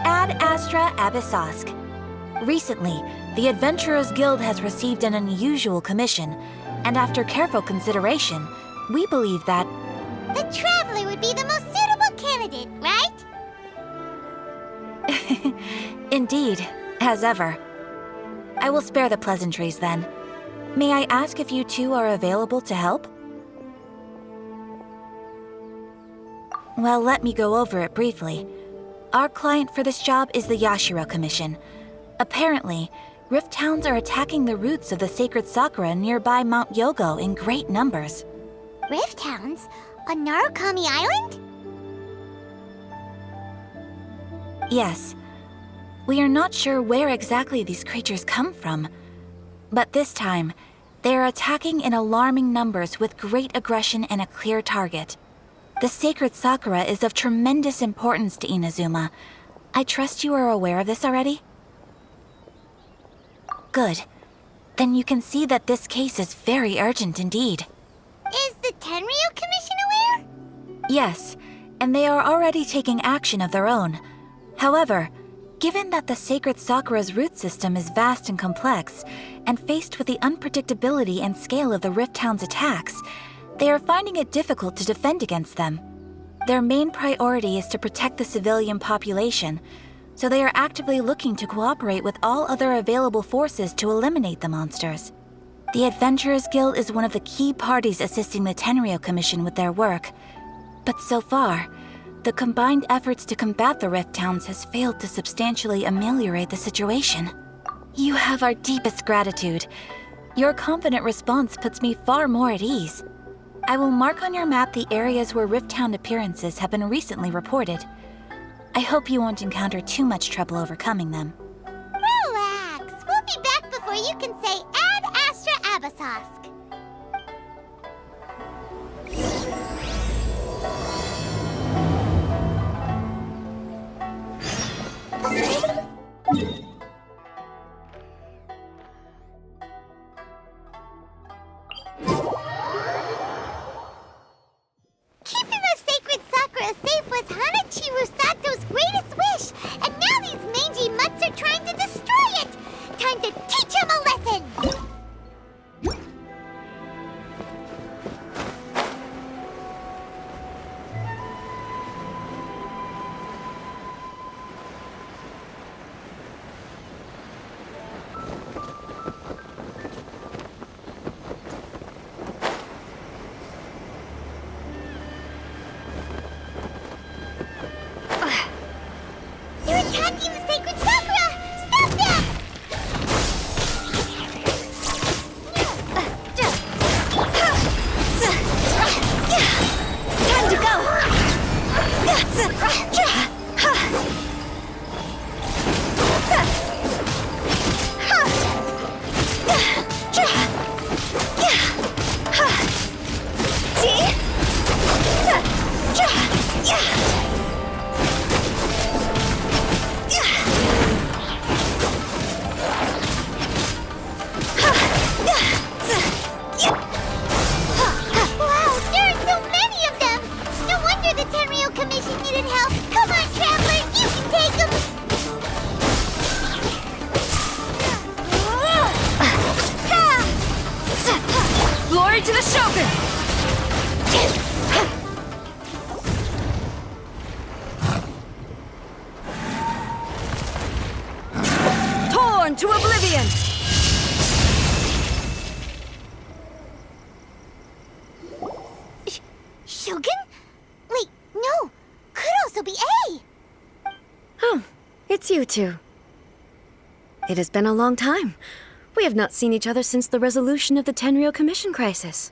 Ad Astra Abyssosk. Recently, the Adventurers Guild has received an unusual commission, and after careful consideration, we believe that... The Traveler would be the most suitable candidate, right? Indeed, as ever. I will spare the pleasantries then. May I ask if you two are available to help? Well, let me go over it briefly. Our client for this job is the Yashiro Commission. Apparently, Rift Towns are attacking the roots of the sacred sakura nearby Mount Yogo in great numbers. Rift Hounds? On Narukami Island? Yes. We are not sure where exactly these creatures come from. But this time, they are attacking in alarming numbers with great aggression and a clear target. The sacred sakura is of tremendous importance to Inazuma. I trust you are aware of this already? Good. Then you can see that this case is very urgent indeed. Is the Tenryu Commission aware? Yes, and they are already taking action of their own. However, given that the sacred sakura's root system is vast and complex, and faced with the unpredictability and scale of the Rift Town's attacks, they are finding it difficult to defend against them. Their main priority is to protect the civilian population, so they are actively looking to cooperate with all other available forces to eliminate the monsters. The Adventurers Guild is one of the key parties assisting the Tenryu Commission with their work. But so far, the combined efforts to combat the Rift Towns has failed to substantially ameliorate the situation. You have our deepest gratitude. Your confident response puts me far more at ease. I will mark on your map the areas where Rift Town appearances have been recently reported. I hope you won't encounter too much trouble overcoming them. Relax. We'll be back before you can say Ad Astra Abyssosk. Keeping the sacred sakura safe was Hanachiru Sato's greatest wish, and now these mangy mutts are trying to destroy it! Time to teach him a lesson! They're attacking the sacred sakura! Stop them! Time to go! Wow, there are so many of them! No wonder the Tenryu Commission needed help! Come on, Traveler! You can take them! Glory to the Shogun! Torn to oblivion! Shogun? Wait, no! Could also be A! Oh, it's you two. It has been a long time. We have not seen each other since the resolution of the Tenryu Commission crisis.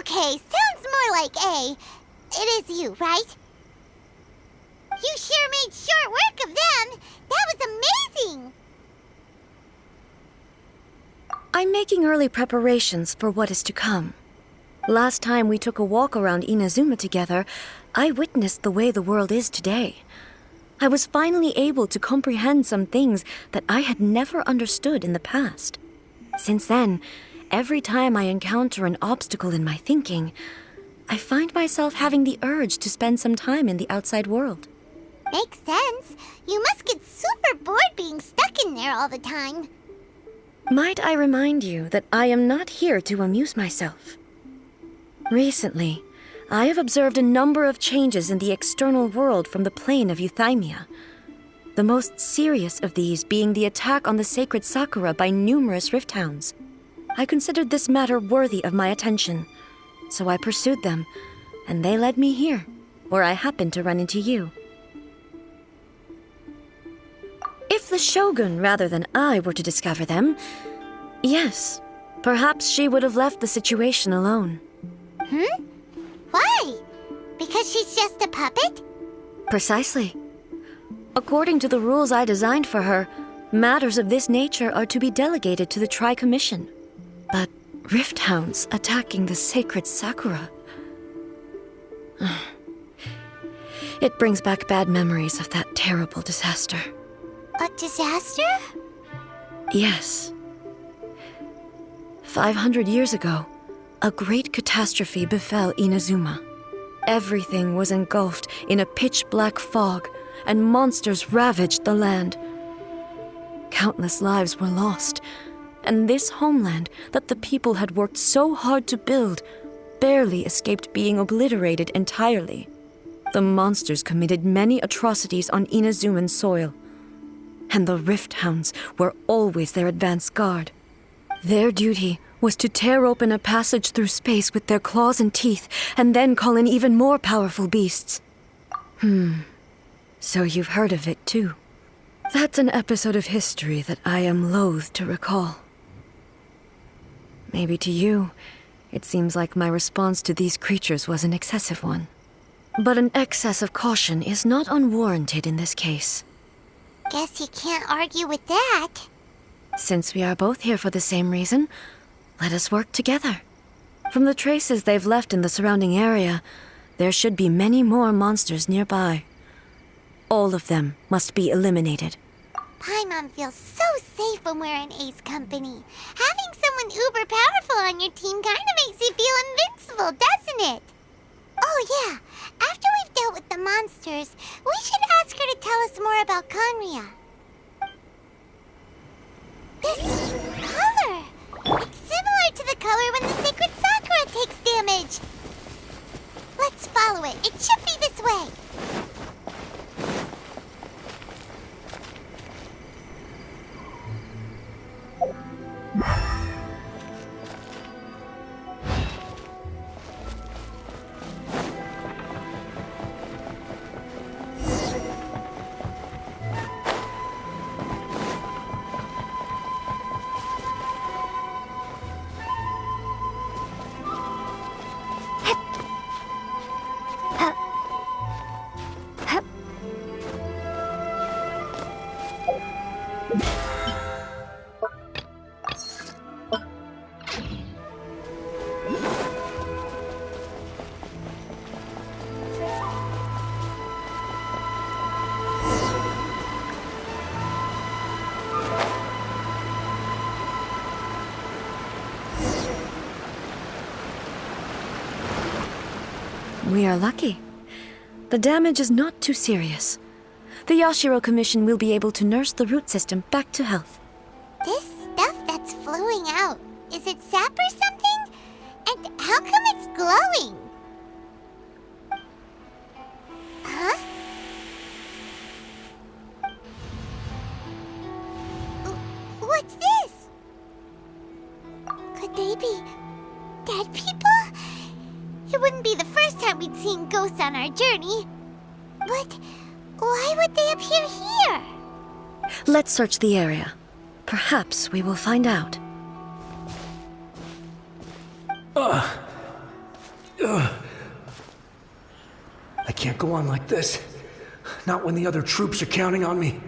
Okay, sounds more like A. It is you, right? You sure made short work of them! That was amazing! I'm making early preparations for what is to come. Last time we took a walk around Inazuma together, I witnessed the way the world is today. I was finally able to comprehend some things that I had never understood in the past. Since then, every time I encounter an obstacle in my thinking, I find myself having the urge to spend some time in the outside world. Makes sense. You must get super bored being stuck in there all the time. Might I remind you that I am not here to amuse myself? Recently, I have observed a number of changes in the external world from the plane of Euthymia. The most serious of these being the attack on the sacred Sakura by numerous rift hounds. I considered this matter worthy of my attention, so I pursued them, and they led me here, where I happened to run into you. If the Shogun rather than I were to discover them, yes, perhaps she would have left the situation alone. Why? Because she's just a puppet? Precisely. According to the rules I designed for her, matters of this nature are to be delegated to the Tri-Commission. But rift hounds attacking the sacred Sakura... It brings back bad memories of that terrible disaster. A disaster? Yes. 500 years ago, a great catastrophe befell Inazuma. Everything was engulfed in a pitch-black fog, and monsters ravaged the land. Countless lives were lost, and this homeland that the people had worked so hard to build barely escaped being obliterated entirely. The monsters committed many atrocities on Inazuman soil, and the Rift Hounds were always their advance guard. Their duty was to tear open a passage through space with their claws and teeth, and then call in even more powerful beasts. So you've heard of it too. That's an episode of history that I am loath to recall. Maybe to you, it seems like my response to these creatures was an excessive one. But an excess of caution is not unwarranted in this case. Guess you can't argue with that. Since we are both here for the same reason, let us work together. From the traces they've left in the surrounding area, there should be many more monsters nearby. All of them must be eliminated. Paimon feels so safe when we're in Ace Company. Having someone uber powerful on your team kinda makes you feel invincible, doesn't it? Oh yeah, after we've dealt with the monsters, we should ask her to tell us more about Conria. This color! It's similar to the color when the sacred Sakura takes damage. Let's follow it. It should be this way. We are lucky. The damage is not too serious. The Yashiro Commission will be able to nurse the root system back to health. This stuff that's flowing out, is it sap or something? And how come it's glowing? Huh? What's this? Could they be dead people? It wouldn't be the first time we'd seen ghosts on our journey. But why would they appear here? Let's search the area. Perhaps we will find out. I can't go on like this. Not when the other troops are counting on me.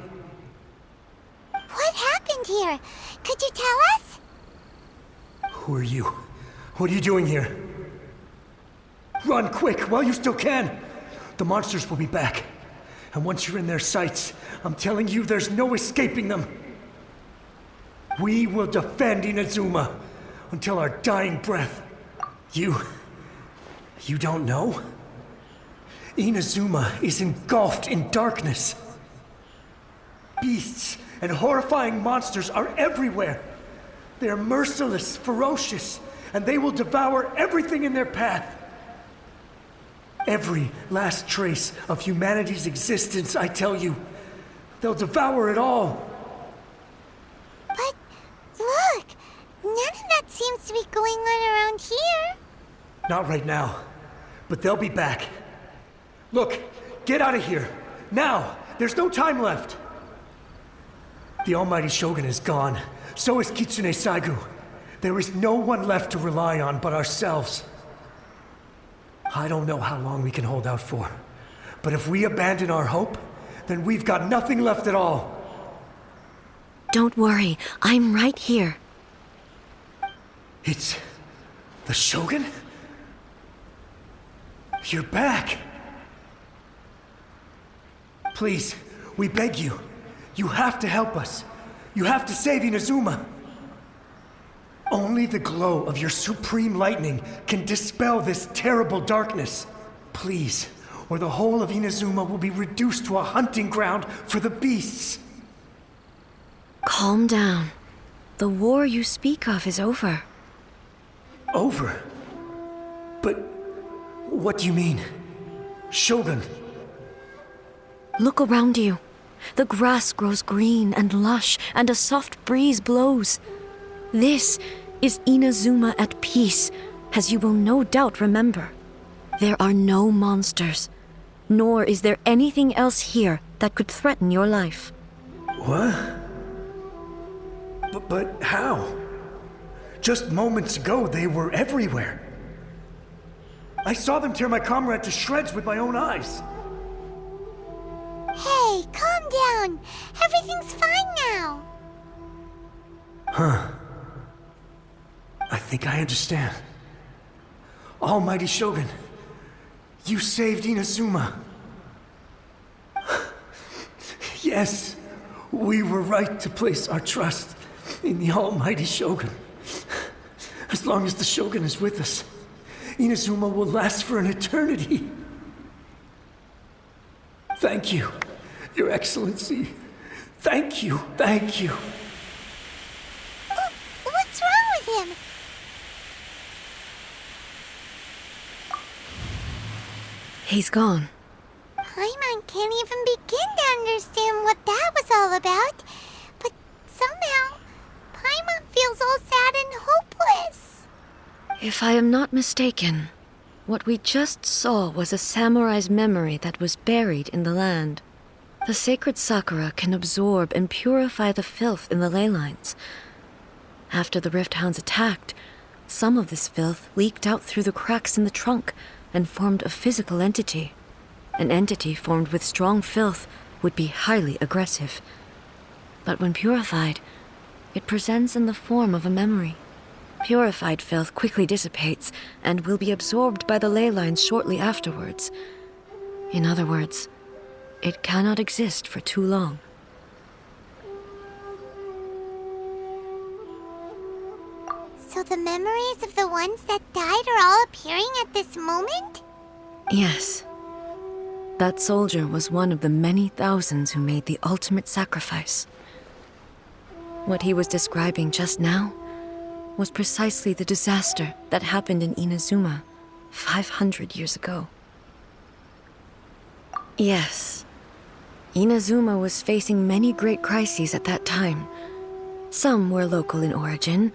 What happened here? Could you tell us? Who are you? What are you doing here? Run quick while you still can! The monsters will be back. And once you're in their sights, I'm telling you there's no escaping them. We will defend Inazuma until our dying breath. You don't know? Inazuma is engulfed in darkness. Beasts and horrifying monsters are everywhere. They are merciless, ferocious, and they will devour everything in their path. Every last trace of humanity's existence, I tell you. They'll devour it all. But look, none of that seems to be going on around here. Not right now, but they'll be back. Look, get out of here. Now! There's no time left! The Almighty Shogun is gone. So is Kitsune Saigu. There is no one left to rely on but ourselves. I don't know how long we can hold out for. But if we abandon our hope, then we've got nothing left at all. Don't worry, I'm right here. It's... the Shogun? You're back! Please, we beg you. You have to help us. You have to save Inazuma. Only the glow of your supreme lightning can dispel this terrible darkness. Please, or the whole of Inazuma will be reduced to a hunting ground for the beasts. Calm down. The war you speak of is over. Over? But what do you mean? Shogun? Look around you. The grass grows green and lush, and a soft breeze blows. This is Inazuma at peace, as you will no doubt remember. There are no monsters, nor is there anything else here that could threaten your life. What? But how? Just moments ago, they were everywhere. I saw them tear my comrade to shreds with my own eyes. Hey, calm down. Everything's fine now. Huh. I think I understand. Almighty Shogun, you saved Inazuma. Yes, we were right to place our trust in the Almighty Shogun. As long as the Shogun is with us, Inazuma will last for an eternity. Thank you, Your Excellency. Thank you, thank you. What's wrong with him? He's gone. Paimon can't even begin to understand what that was all about. But somehow, Paimon feels all sad and hopeless. If I am not mistaken, what we just saw was a samurai's memory that was buried in the land. The sacred sakura can absorb and purify the filth in the ley lines. After the Rift Hounds attacked, some of this filth leaked out through the cracks in the trunk and formed a physical entity. An entity formed with strong filth would be highly aggressive. But when purified, it presents in the form of a memory. Purified filth quickly dissipates and will be absorbed by the ley lines shortly afterwards. In other words, it cannot exist for too long. So the memories of the ones that died are all appearing at this moment? Yes. That soldier was one of the many thousands who made the ultimate sacrifice. What he was describing just now was precisely the disaster that happened in Inazuma 500 years ago. Yes. Inazuma was facing many great crises at that time. Some were local in origin,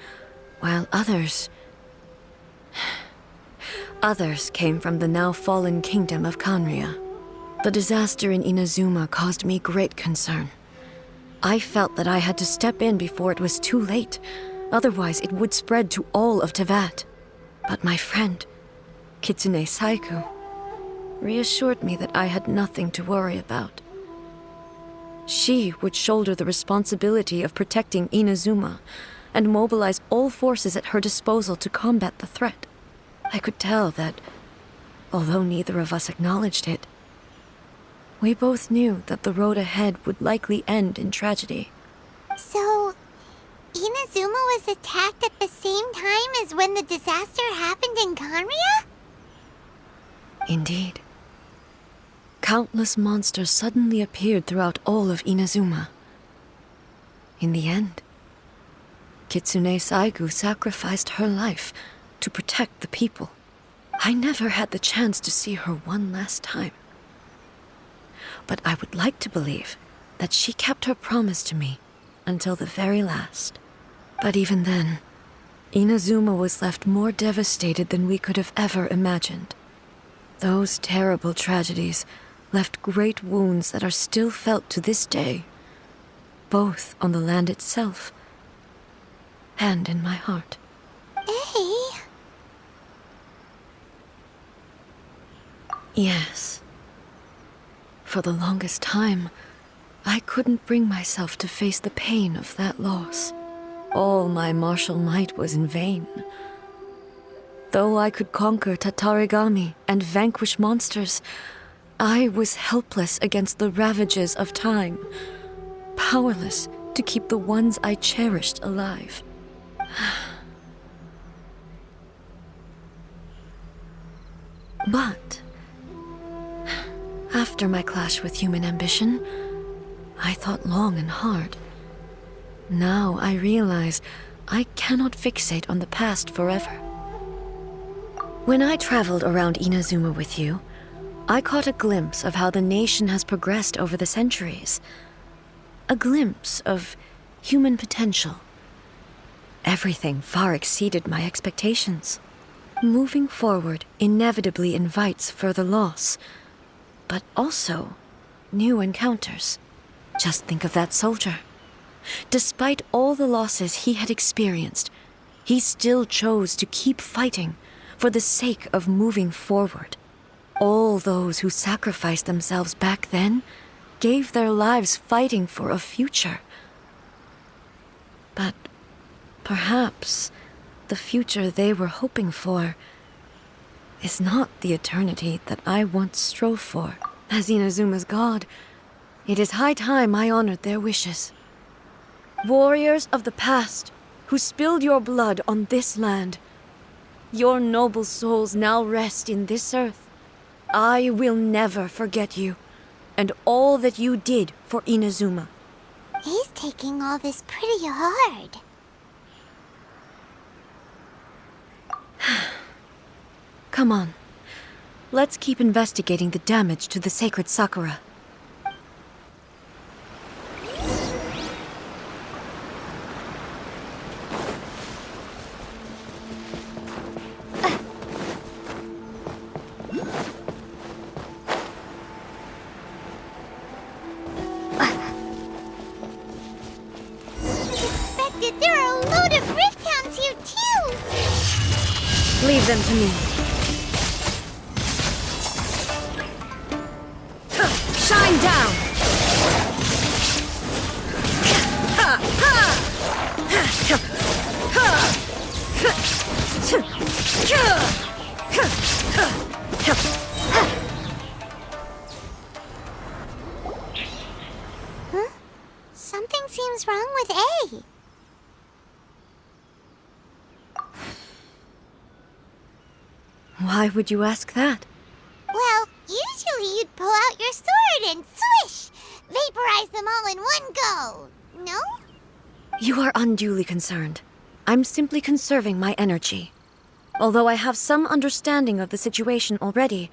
while others came from the now fallen kingdom of Kanria. The disaster in Inazuma caused me great concern. I felt that I had to step in before it was too late, otherwise it would spread to all of Tevat. But my friend, Kitsune Saigu, reassured me that I had nothing to worry about. She would shoulder the responsibility of protecting Inazuma and mobilize all forces at her disposal to combat the threat. I could tell that, although neither of us acknowledged it, we both knew that the road ahead would likely end in tragedy. So, Inazuma was attacked at the same time as when the disaster happened in Kanria? Indeed. countless monsters suddenly appeared throughout all of Inazuma. In the end, Kitsune Saigu sacrificed her life to protect the people. I never had the chance to see her one last time. But I would like to believe that she kept her promise to me until the very last. But even then, Inazuma was left more devastated than we could have ever imagined. Those terrible tragedies left great wounds that are still felt to this day, both on the land itself and in my heart. Hey. Yes. For the longest time, I couldn't bring myself to face the pain of that loss. All my martial might was in vain. Though I could conquer Tatarigami and vanquish monsters, I was helpless against the ravages of time, powerless to keep the ones I cherished alive. But after my clash with human ambition, I thought long and hard. Now I realize I cannot fixate on the past forever. When I traveled around Inazuma with you, I caught a glimpse of how the nation has progressed over the centuries. A glimpse of human potential. Everything far exceeded my expectations. Moving forward inevitably invites further loss, but also new encounters. Just think of that soldier. Despite all the losses he had experienced, he still chose to keep fighting for the sake of moving forward. All those who sacrificed themselves back then gave their lives fighting for a future. But perhaps the future they were hoping for is not the eternity that I once strove for. As Inazuma's god, it is high time I honored their wishes. Warriors of the past, who spilled your blood on this land, your noble souls now rest in this earth. I will never forget you, and all that you did for Inazuma. He's taking all this pretty hard. Come on. Let's keep investigating the damage to the sacred Sakura. Expected, there are a load of rift hounds here too! Leave them to me. Shine down! Huh? Something seems wrong with A. Why would you ask that? Well, usually you'd pull out your sword and swish! Vaporize them all in one go! No? You are unduly concerned. I'm simply conserving my energy. Although I have some understanding of the situation already,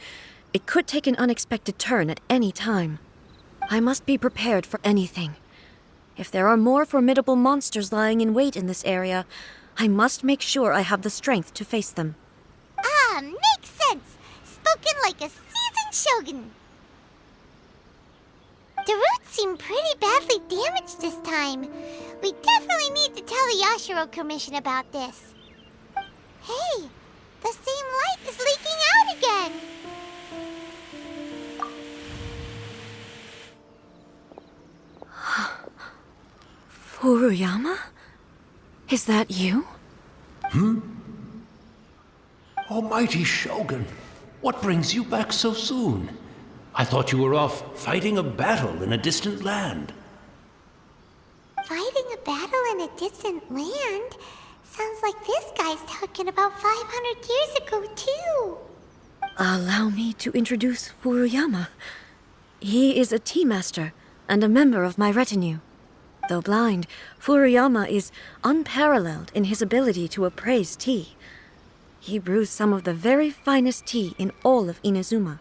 it could take an unexpected turn at any time. I must be prepared for anything. If there are more formidable monsters lying in wait in this area, I must make sure I have the strength to face them. Ah, makes sense! Spoken like a seasoned shogun! The roots seem pretty badly damaged this time. We definitely need to tell the Yashiro Commission about this. Hey, the same light is leaking out again! Furuyama? Is that you? Almighty Shogun, what brings you back so soon? I thought you were off fighting a battle in a distant land. Fighting a battle in a distant land? Sounds like this guy's talking about 500 years ago, too. Allow me to introduce Furuyama, He is a tea master and a member of my retinue. Though blind, Furuyama is unparalleled in his ability to appraise tea. He brews some of the very finest tea in all of Inazuma.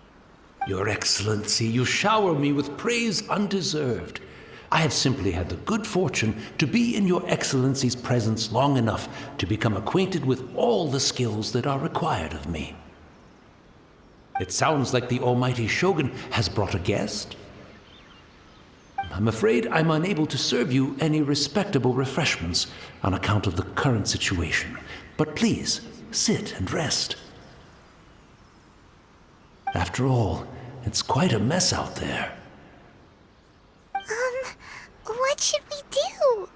Your Excellency, you shower me with praise undeserved. I have simply had the good fortune to be in Your Excellency's presence long enough to become acquainted with all the skills that are required of me. It sounds like the Almighty Shogun has brought a guest. I'm afraid I'm unable to serve you any respectable refreshments on account of the current situation. But please, sit and rest. After all, it's quite a mess out there. What should we do?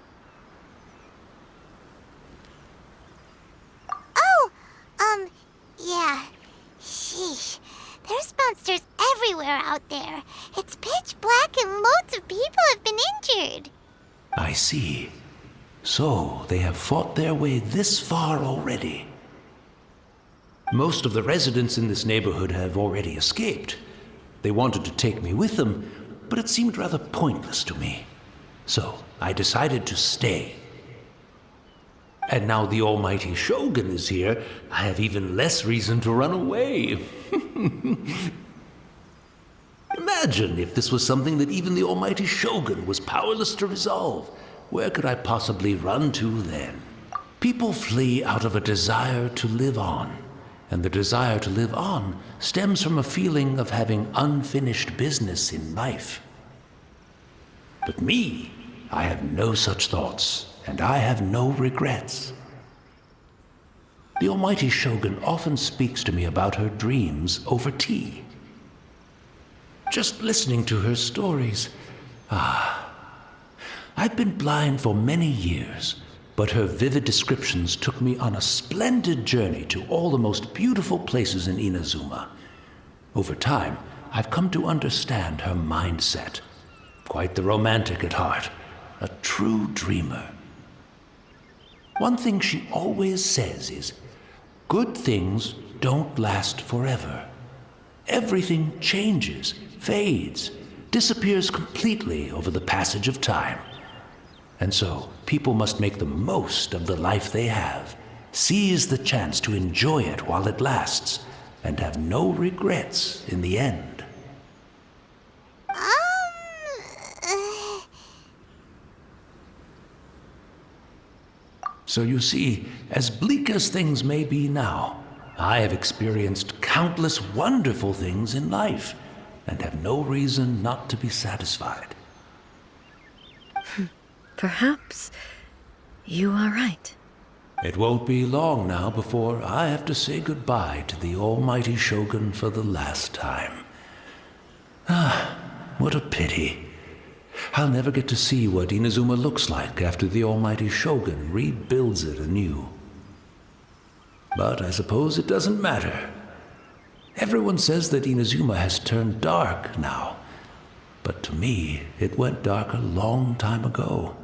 Oh, yeah. Sheesh. There's monsters everywhere out there. It's pitch black and loads of people have been injured. I see. So, they have fought their way this far already. Most of the residents in this neighborhood have already escaped. They wanted to take me with them, but it seemed rather pointless to me. So, I decided to stay. And now the Almighty Shogun is here, I have even less reason to run away. Imagine if this was something that even the Almighty Shogun was powerless to resolve. Where could I possibly run to then? People flee out of a desire to live on, and the desire to live on stems from a feeling of having unfinished business in life. But me, I have no such thoughts, and I have no regrets. The Almighty Shogun often speaks to me about her dreams over tea. Just listening to her stories, I've been blind for many years, but her vivid descriptions took me on a splendid journey to all the most beautiful places in Inazuma. Over time, I've come to understand her mindset. Quite the romantic at heart, a true dreamer. One thing she always says is, good things don't last forever. Everything changes, fades, disappears completely over the passage of time. And so, people must make the most of the life they have, seize the chance to enjoy it while it lasts, and have no regrets in the end. So you see, as bleak as things may be now, I have experienced countless wonderful things in life, and have no reason not to be satisfied. Perhaps you are right. It won't be long now before I have to say goodbye to the Almighty Shogun for the last time. What a pity. I'll never get to see what Inazuma looks like after the Almighty Shogun rebuilds it anew. But I suppose it doesn't matter. Everyone says that Inazuma has turned dark now, but to me, it went dark a long time ago.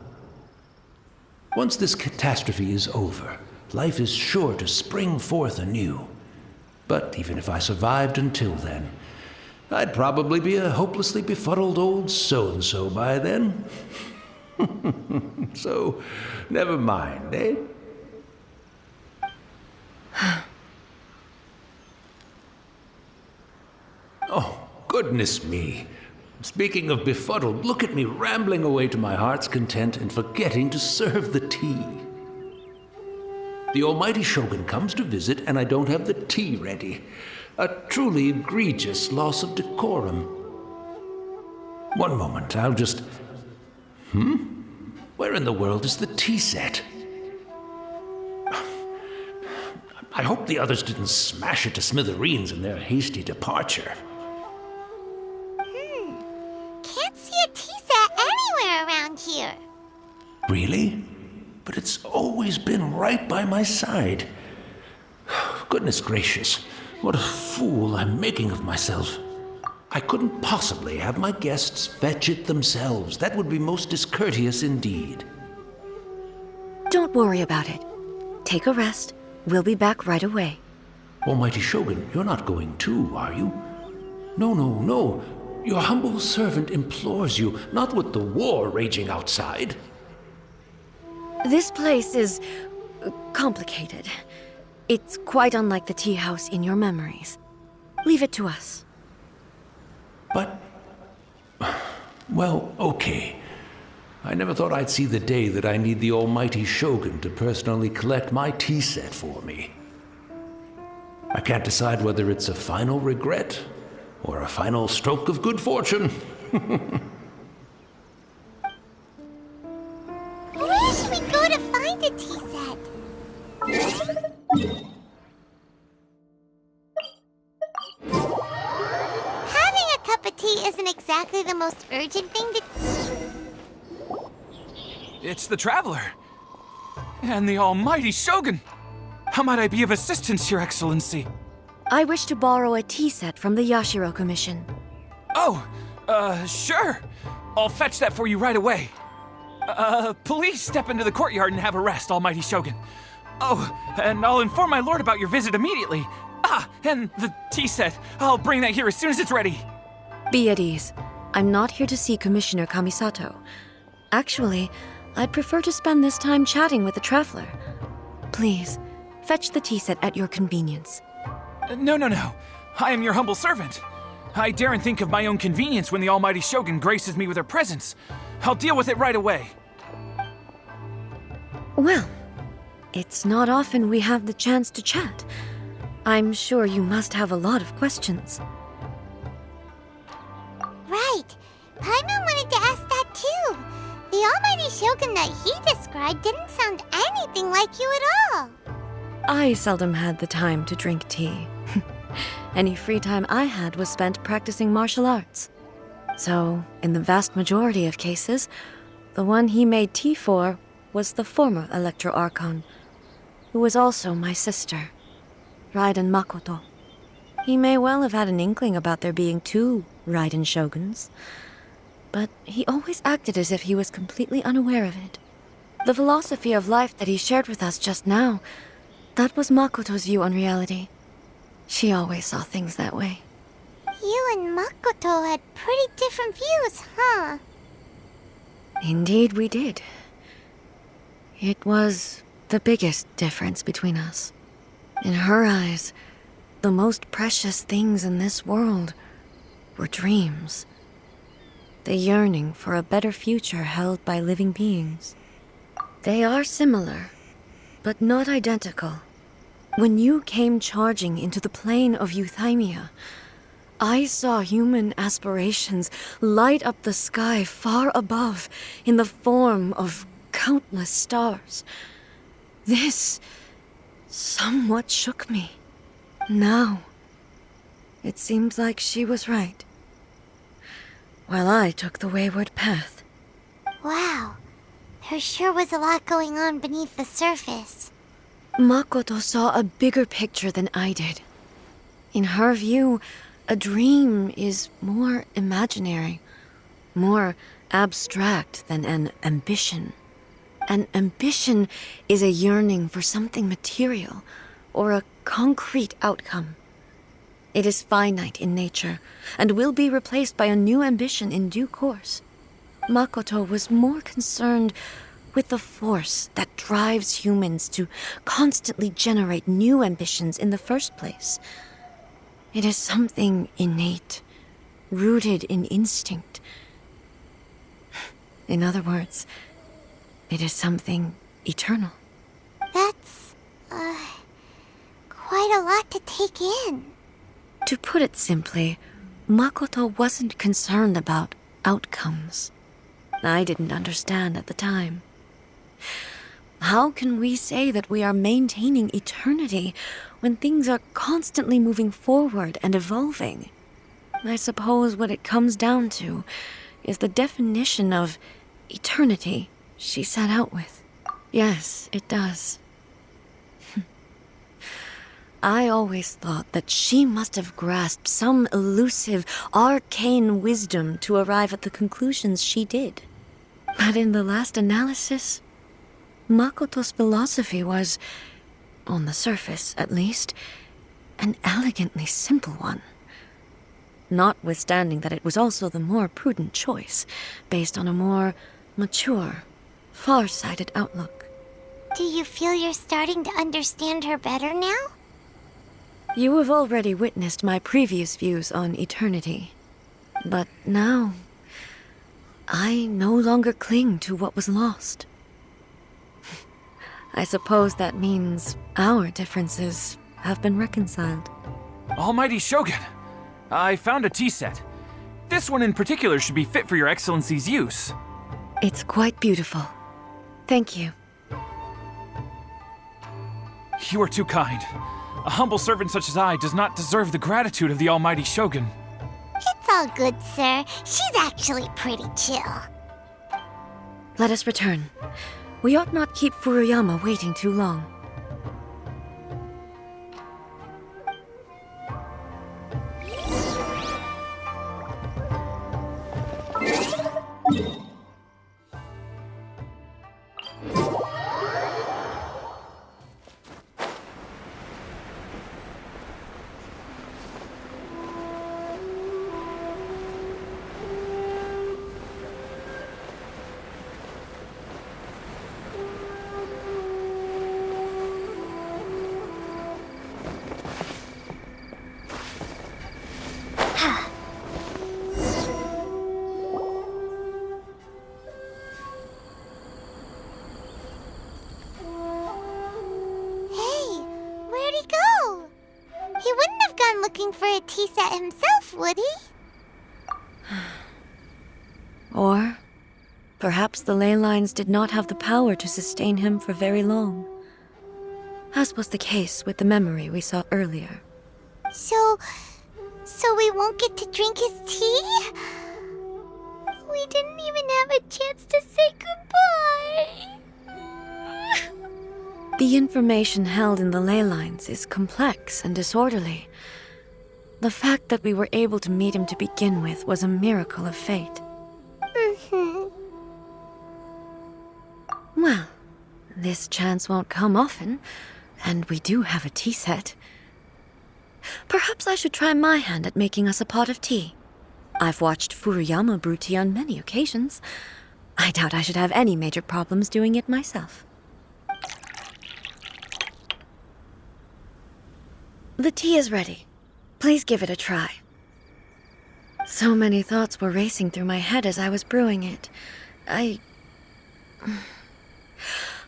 Once this catastrophe is over, life is sure to spring forth anew. But even if I survived until then, I'd probably be a hopelessly befuddled old so-and-so by then. So, never mind, eh? Oh, goodness me. Speaking of befuddled, look at me rambling away to my heart's content and forgetting to serve the tea. The Almighty Shogun comes to visit and I don't have the tea ready. A truly egregious loss of decorum. One moment, I'll just... Where in the world is the tea set? I hope the others didn't smash it to smithereens in their hasty departure. Can't see a tea set anywhere around here. Really? But it's always been right by my side. Goodness gracious, what a fool I'm making of myself. I couldn't possibly have my guests fetch it themselves. That would be most discourteous indeed. Don't worry about it. Take a rest. We'll be back right away. Almighty Shogun, you're not going too, are you? No. Your humble servant implores you, not with the war raging outside. This place is complicated. It's quite unlike the tea house in your memories. Leave it to us. But, well, okay. I never thought I'd see the day that I need the almighty Shogun to personally collect my tea set for me. I can't decide whether it's a final regret or a final stroke of good fortune. Where should we go to find a tea set? Having a cup of tea isn't exactly the most urgent thing to... It's the Traveler. And the almighty Shogun. How might I be of assistance, Your Excellency? I wish to borrow a tea set from the Yashiro Commission. Oh, sure. I'll fetch that for you right away. Please step into the courtyard and have a rest, almighty Shogun. Oh, and I'll inform my lord about your visit immediately. Ah, and the tea set. I'll bring that here as soon as it's ready. Be at ease. I'm not here to see Commissioner Kamisato. Actually, I'd prefer to spend this time chatting with the Traveler. Please, fetch the tea set at your convenience. No. I am your humble servant. I daren't think of my own convenience when the almighty Shogun graces me with her presence. I'll deal with it right away. Well, it's not often we have the chance to chat. I'm sure you must have a lot of questions. Right. Paimon wanted to ask that too. The almighty Shogun that he described didn't sound anything like you at all. I seldom had the time to drink tea. Any free time I had was spent practicing martial arts. So, in the vast majority of cases, the one he made tea for was the former Electro Archon, who was also my sister, Raiden Makoto. He may well have had an inkling about there being two Raiden Shoguns, but he always acted as if he was completely unaware of it. The philosophy of life that he shared with us just now, that was Makoto's view on reality. She always saw things that way. You and Makoto had pretty different views, huh? Indeed we did. It was the biggest difference between us. In her eyes, the most precious things in this world were dreams. The yearning for a better future held by living beings. They are similar, but not identical. When you came charging into the plane of Euthymia, I saw human aspirations light up the sky far above in the form of countless stars. This somewhat shook me. Now, it seems like she was right, while I took the wayward path. Wow. There sure was a lot going on beneath the surface. Makoto saw a bigger picture than I did. In her view, a dream is more imaginary, more abstract than an ambition. An ambition is a yearning for something material or a concrete outcome. It is finite in nature and will be replaced by a new ambition in due course. Makoto was more concerned with the force that drives humans to constantly generate new ambitions in the first place. It is something innate, rooted in instinct. In other words, it is something eternal. That's, quite a lot to take in. To put it simply, Makoto wasn't concerned about outcomes. I didn't understand at the time. How can we say that we are maintaining eternity when things are constantly moving forward and evolving? I suppose what it comes down to is the definition of eternity she set out with. Yes, it does. I always thought that she must have grasped some elusive, arcane wisdom to arrive at the conclusions she did. But in the last analysis, Makoto's philosophy was, on the surface at least, an elegantly simple one. notwithstanding that it was also the more prudent choice, based on a more mature, far-sighted outlook. Do you feel you're starting to understand her better now? You have already witnessed my previous views on eternity. But now, I no longer cling to what was lost. I suppose that means our differences have been reconciled. Almighty Shogun, I found a tea set. This one in particular should be fit for your Excellency's use. It's quite beautiful. Thank you. You are too kind. A humble servant such as I does not deserve the gratitude of the Almighty Shogun. It's all good, sir. She's actually pretty chill. Let us return. We ought not keep Furuyama waiting too long. Hey, where'd he go? He wouldn't have gone looking for a tea set himself, would he? Or perhaps the ley lines did not have the power to sustain him for very long, as was the case with the memory we saw earlier. So we won't get to drink his tea? We didn't even have a chance to say goodbye. The information held in the ley lines is complex and disorderly. The fact that we were able to meet him to begin with was a miracle of fate. Well, this chance won't come often, and we do have a tea set. Perhaps I should try my hand at making us a pot of tea. I've watched Furuyama brew tea on many occasions. I doubt I should have any major problems doing it myself. The tea is ready. Please give it a try. So many thoughts were racing through my head as I was brewing it. I'm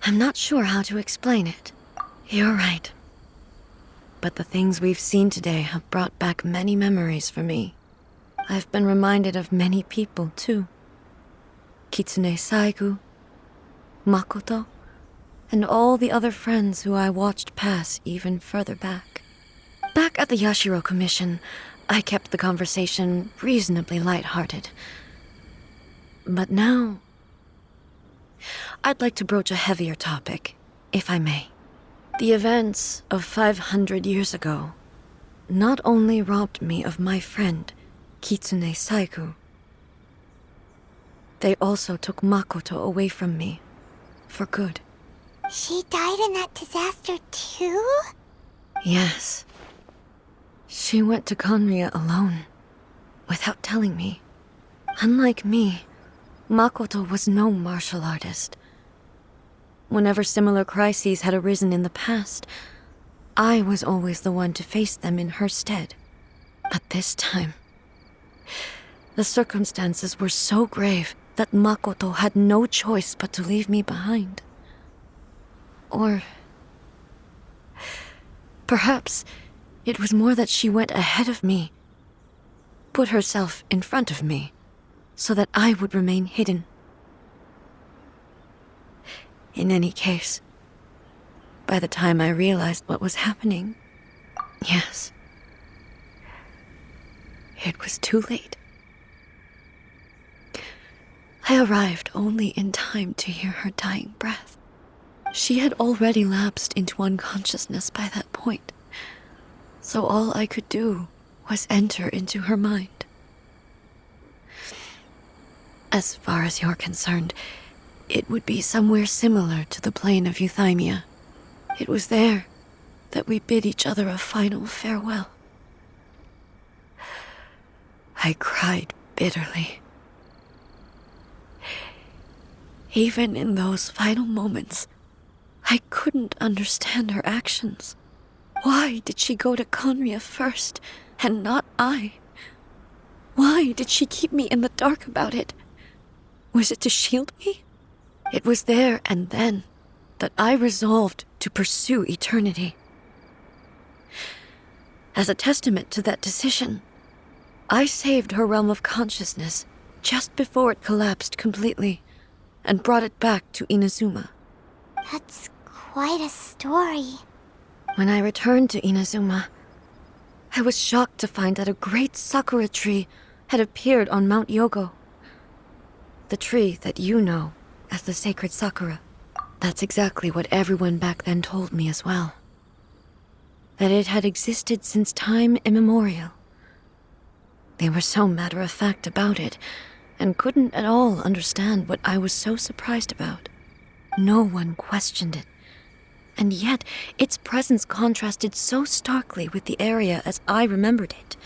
not sure how to explain it. You're right. But the things we've seen today have brought back many memories for me. I've been reminded of many people, too. Kitsune Saigu, Makoto, and all the other friends who I watched pass even further back. Back at the Yashiro Commission, I kept the conversation reasonably lighthearted. But now, I'd like to broach a heavier topic, if I may. The events of 500 years ago not only robbed me of my friend, Kitsune Saigu, they also took Makoto away from me, for good. She died in that disaster too? Yes. She went to Conria alone, without telling me. Unlike me, Makoto was no martial artist. Whenever similar crises had arisen in the past, I was always the one to face them in her stead. But this time, the circumstances were so grave that Makoto had no choice but to leave me behind. Or perhaps it was more that she went ahead of me, put herself in front of me, so that I would remain hidden. In any case, by the time I realized what was happening, yes, it was too late. I arrived only in time to hear her dying breath. She had already lapsed into unconsciousness by that point, so all I could do was enter into her mind. As far as you're concerned, it would be somewhere similar to the plain of Euthymia. It was there that we bid each other a final farewell. I cried bitterly. Even in those final moments, I couldn't understand her actions. Why did she go to Conria first, and not I? Why did she keep me in the dark about it? Was it to shield me? It was there and then that I resolved to pursue eternity. As a testament to that decision, I saved her realm of consciousness just before it collapsed completely, and brought it back to Inazuma. That's quite a story. When I returned to Inazuma, I was shocked to find that a great sakura tree had appeared on Mount Yogo. The tree that you know as the sacred sakura. That's exactly what everyone back then told me as well. That it had existed since time immemorial. They were so matter-of-fact about it, and couldn't at all understand what I was so surprised about. No one questioned it. And yet, its presence contrasted so starkly with the area as I remembered it.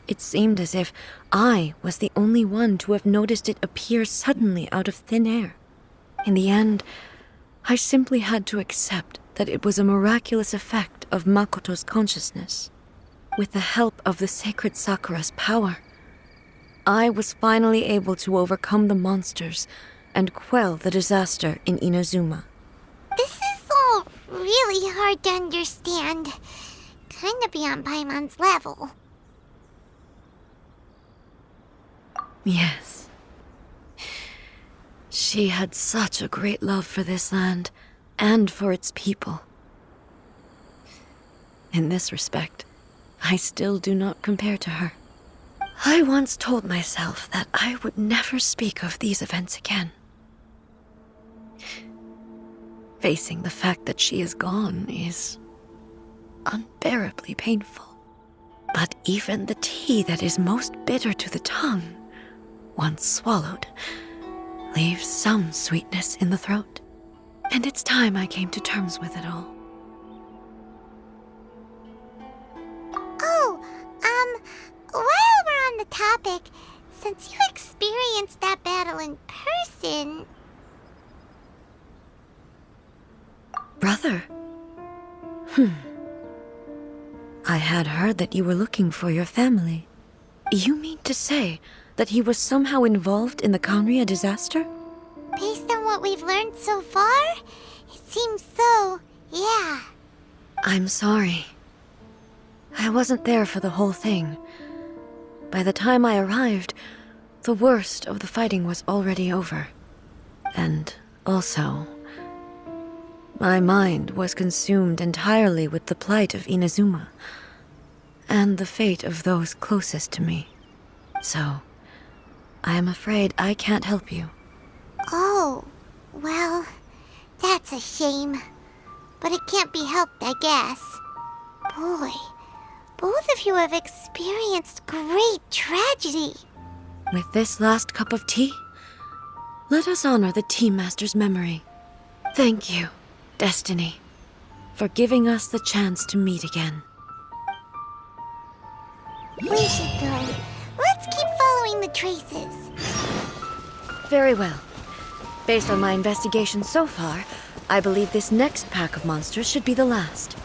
It seemed as if I was the only one to have noticed it appear suddenly out of thin air. In the end, I simply had to accept that it was a miraculous effect of Makoto's consciousness. With the help of the sacred Sakura's power, I was finally able to overcome the monsters and quell the disaster in Inazuma. This is all really hard to understand. Kinda beyond Paimon's level. Yes. She had such a great love for this land, and for its people. In this respect, I still do not compare to her. I once told myself that I would never speak of these events again. Facing the fact that she is gone is unbearably painful. But even the tea that is most bitter to the tongue, once swallowed, leaves some sweetness in the throat. And it's time I came to terms with it all. Oh, while we're on the topic, since you experienced that battle in person... Brother? I had heard that you were looking for your family. You mean to say that he was somehow involved in the Conria disaster? Based on what we've learned so far, it seems so, yeah. I'm sorry. I wasn't there for the whole thing. By the time I arrived, the worst of the fighting was already over. And also, my mind was consumed entirely with the plight of Inazuma, and the fate of those closest to me. So, I am afraid I can't help you. Oh, well, that's a shame. But it can't be helped, I guess. Boy, both of you have experienced great tragedy. With this last cup of tea, let us honor the Tea Master's memory. Thank you, Destiny, for giving us the chance to meet again. We should go. Let's keep following the traces. Very well. Based on my investigation so far, I believe this next pack of monsters should be the last.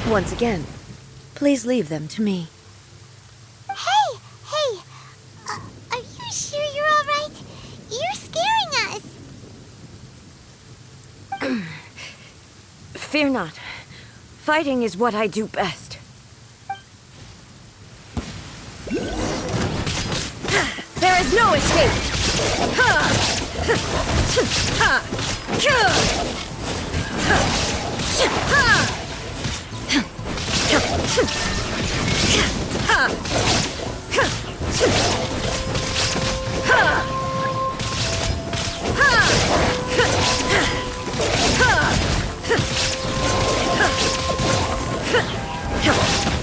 Once again, please leave them to me. Hey! Are you sure you're all right? You're scaring us! Fear not. Fighting is what I do best. There is no escape!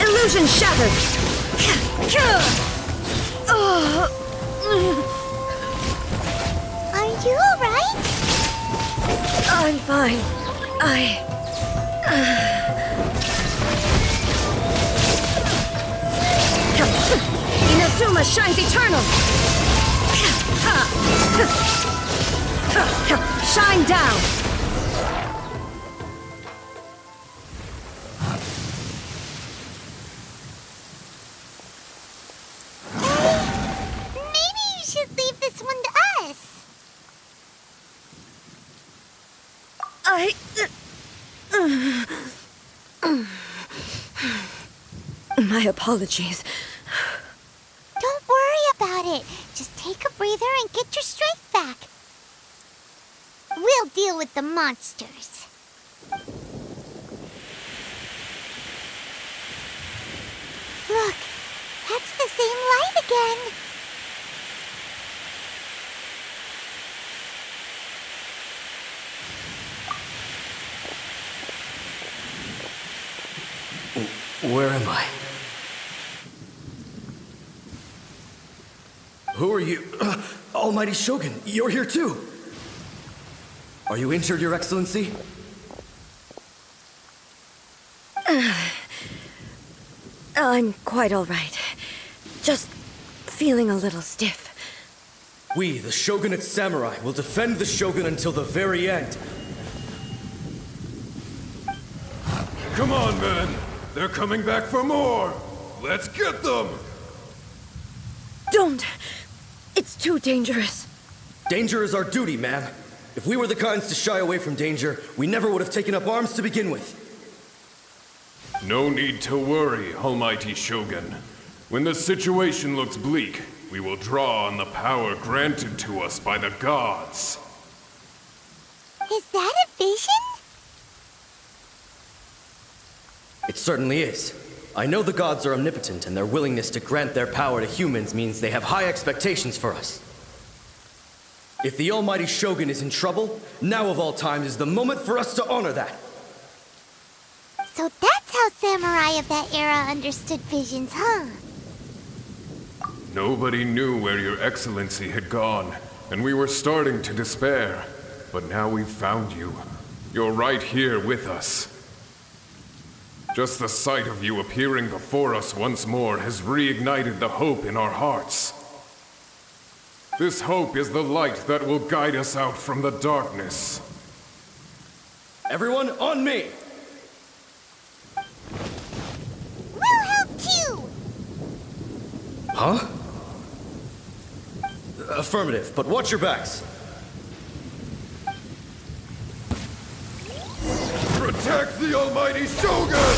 Illusion shattered! Are you alright? I'm fine. Inazuma shines eternal! Shine down! Maybe you should leave this one to us. My apologies. Don't worry about it. Just take a breather and get your strength back. We'll deal with the monsters. Look, that's the same light again. Where am I? Who are you? Almighty Shogun, you're here too! Are you injured, Your Excellency? I'm quite all right. Just feeling a little stiff. We, the Shogunate Samurai, will defend the Shogun until the very end. Come on, men! They're coming back for more! Let's get them! Don't! It's too dangerous. Danger is our duty, ma'am. If we were the kinds to shy away from danger, we never would have taken up arms to begin with. No need to worry, Almighty Shogun. When the situation looks bleak, we will draw on the power granted to us by the gods. Is that a vision? It certainly is. I know the gods are omnipotent, and their willingness to grant their power to humans means they have high expectations for us. If the Almighty Shogun is in trouble, now of all times is the moment for us to honor that. So that's how samurai of that era understood visions, huh? Nobody knew where your excellency had gone, and we were starting to despair. But now we've found you. You're right here with us. Just the sight of you appearing before us once more has reignited the hope in our hearts. This hope is the light that will guide us out from the darkness. Everyone, on me! We'll help too! Huh? Affirmative, but watch your backs. Protect the Almighty Shogun!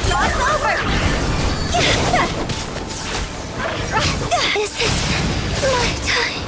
Jaw's over! Is it my time?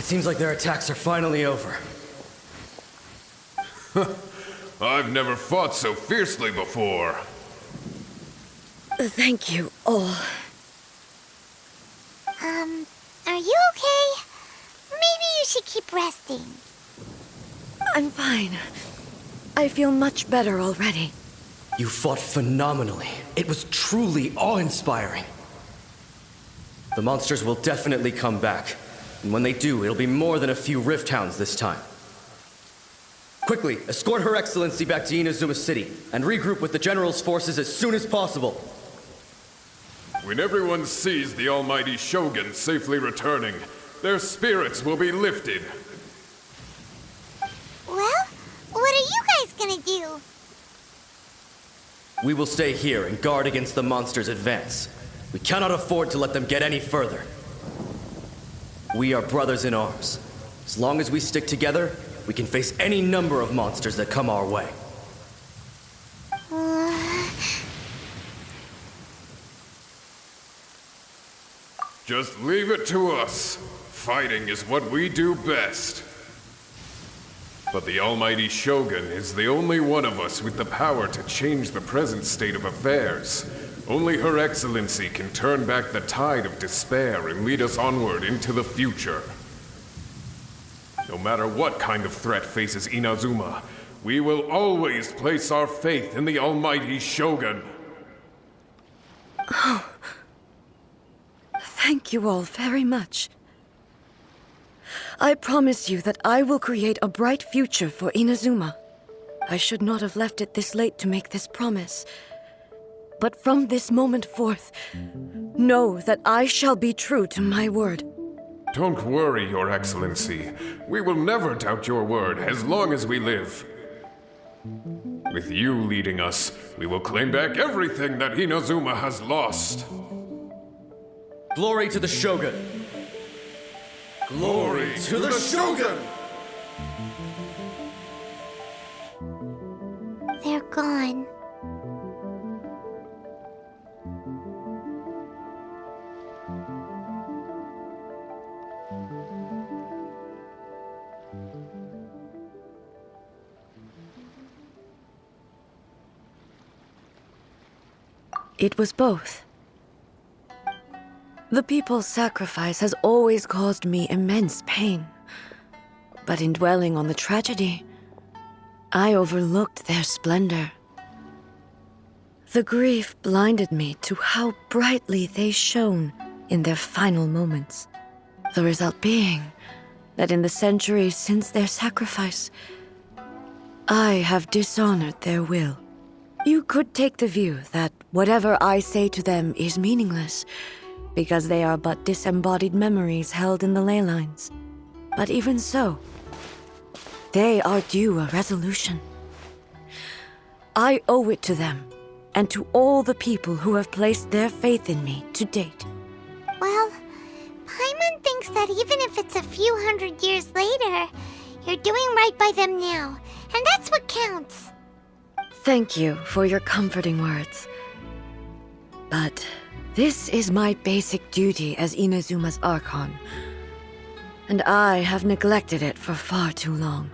seems like their attacks are finally over. I've never fought so fiercely before. Thank you all. Are you okay? Maybe you should keep resting. I'm fine. I feel much better already. You fought phenomenally. It was truly awe-inspiring. The monsters will definitely come back. And when they do, it'll be more than a few Rift Hounds this time. Quickly, escort Her Excellency back to Inazuma City, and regroup with the General's forces as soon as possible. When everyone sees the almighty Shogun safely returning, their spirits will be lifted. Well, what are you guys gonna do? We will stay here and guard against the monsters' advance. We cannot afford to let them get any further. We are brothers in arms. As long as we stick together, we can face any number of monsters that come our way. Just leave it to us. Fighting is what we do best. But the almighty Shogun is the only one of us with the power to change the present state of affairs. Only Her Excellency can turn back the tide of despair and lead us onward into the future. No matter what kind of threat faces Inazuma, we will always place our faith in the almighty Shogun. Thank you all very much. I promise you that I will create a bright future for Inazuma. I should not have left it this late to make this promise. But from this moment forth, know that I shall be true to my word. Don't worry, Your Excellency. We will never doubt your word as long as we live. With you leading us, we will claim back everything that Inazuma has lost. Glory to the Shogun! Glory to the Shogun! They're gone. It was both. The people's sacrifice has always caused me immense pain. But in dwelling on the tragedy, I overlooked their splendor. The grief blinded me to how brightly they shone in their final moments. The result being that in the centuries since their sacrifice, I have dishonored their will. You could take the view that whatever I say to them is meaningless, because they are but disembodied memories held in the ley lines. But even so, they are due a resolution. I owe it to them, and to all the people who have placed their faith in me to date. Well, Paimon thinks that even if it's a few hundred years later, you're doing right by them now, and that's what counts. Thank you for your comforting words. But this is my basic duty as Inazuma's Archon, and I have neglected it for far too long.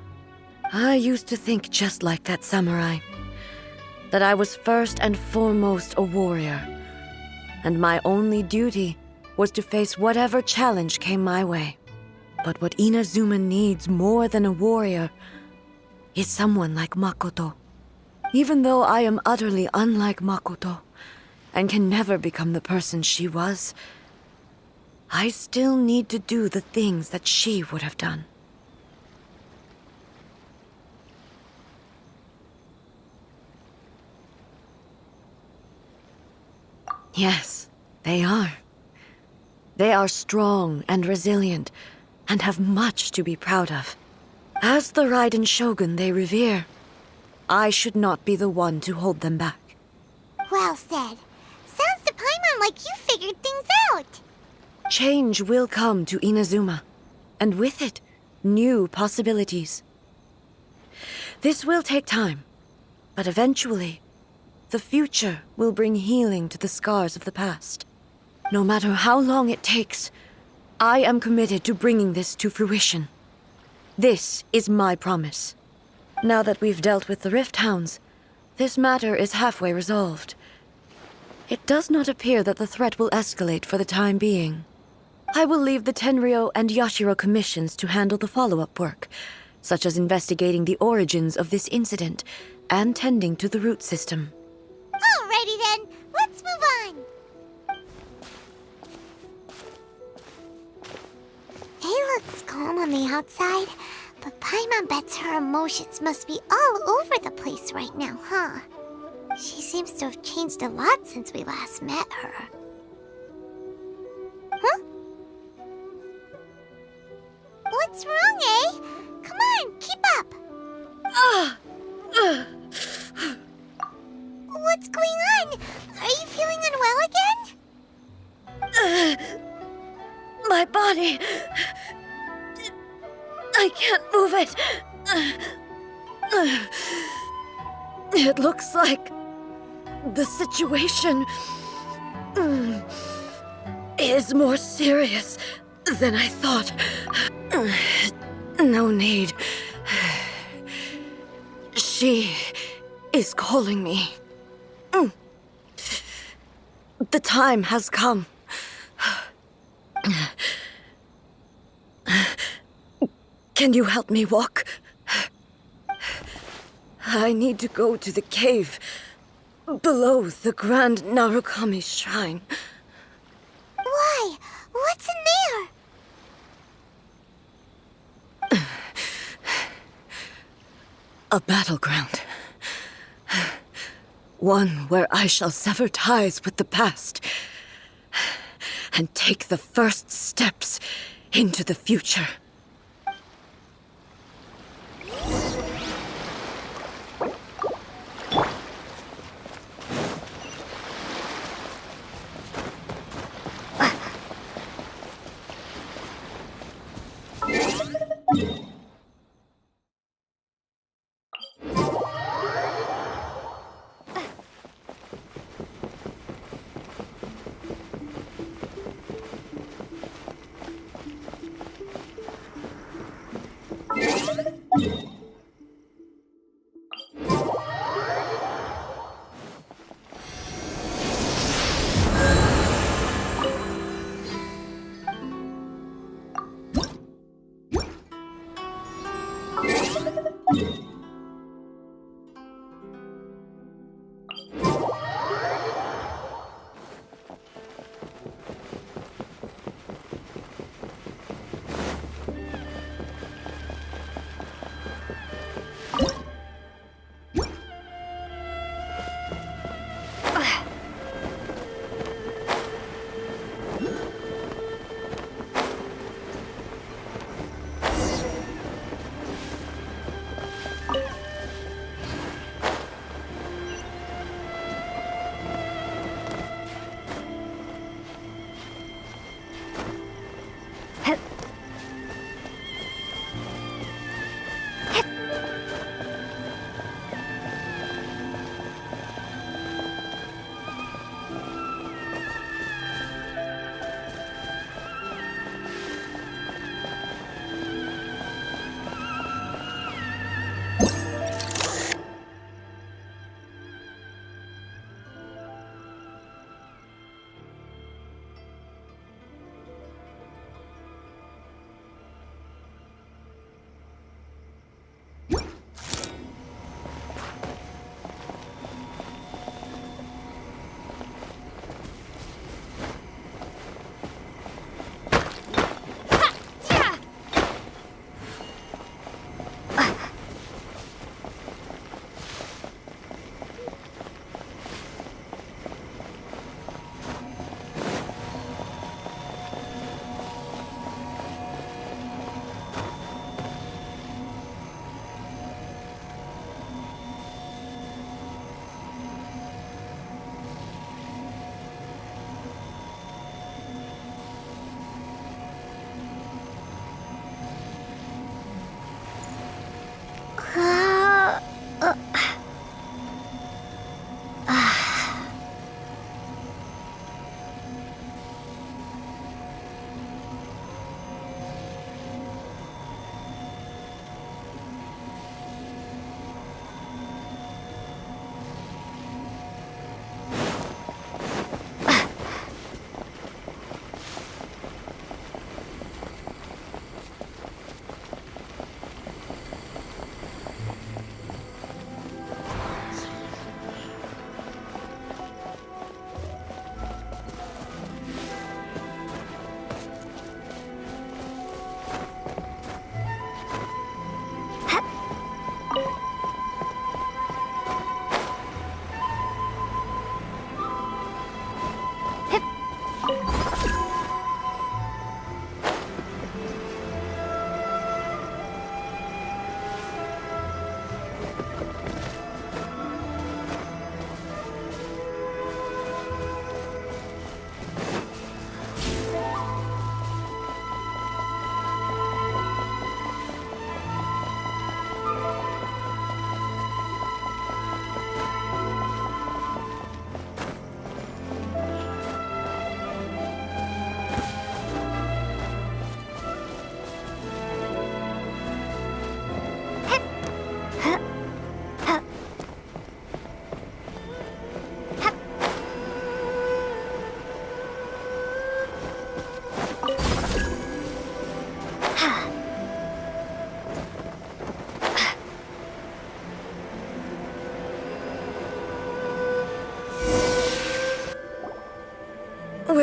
I used to think just like that samurai, that I was first and foremost a warrior, and my only duty was to face whatever challenge came my way. But what Inazuma needs more than a warrior is someone like Makoto. Even though I am utterly unlike Makoto, and can never become the person she was, I still need to do the things that she would have done. Yes, they are. They are strong and resilient, and have much to be proud of. As the Raiden Shogun they revere, I should not be the one to hold them back. Well said. Sounds to Paimon like you figured things out. Change will come to Inazuma, and with it, new possibilities. This will take time, but eventually, the future will bring healing to the scars of the past. No matter how long it takes, I am committed to bringing this to fruition. This is my promise. Now that we've dealt with the Rift Hounds, this matter is halfway resolved. It does not appear that the threat will escalate for the time being. I will leave the Tenryo and Yashiro commissions to handle the follow-up work, such as investigating the origins of this incident and tending to the root system. Alrighty then, let's move on. It looks calm on the outside, but Paimon bets her emotions must be all over the place right now, huh? She seems to have changed a lot since we last met her. Huh? What's wrong, eh? Come on, keep up! What's going on? Are you feeling unwell again? My body... I can't move it. It looks like the situation is more serious than I thought. No need. She is calling me. The time has come. Can you help me walk? I need to go to the cave below the Grand Narukami Shrine. Why? What's in there? A battleground. One where I shall sever ties with the past and take the first steps into the future.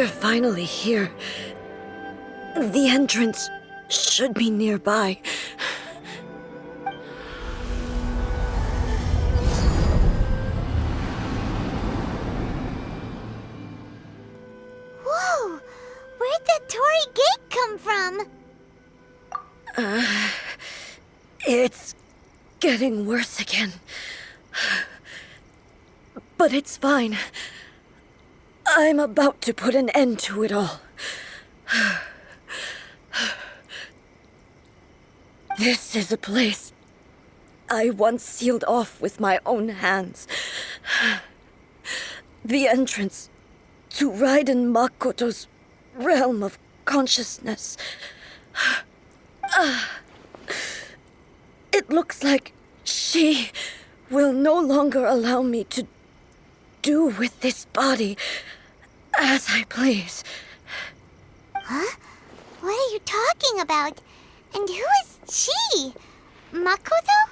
We're finally here. The entrance should be nearby. Whoa! Where'd that Torii gate come from? It's getting worse again. But it's fine. I'm about to put an end to it all. This is a place I once sealed off with my own hands. The entrance to Raiden Makoto's realm of consciousness. It looks like she will no longer allow me to do with this body as I please. Huh? What are you talking about? And who is she? Makoto?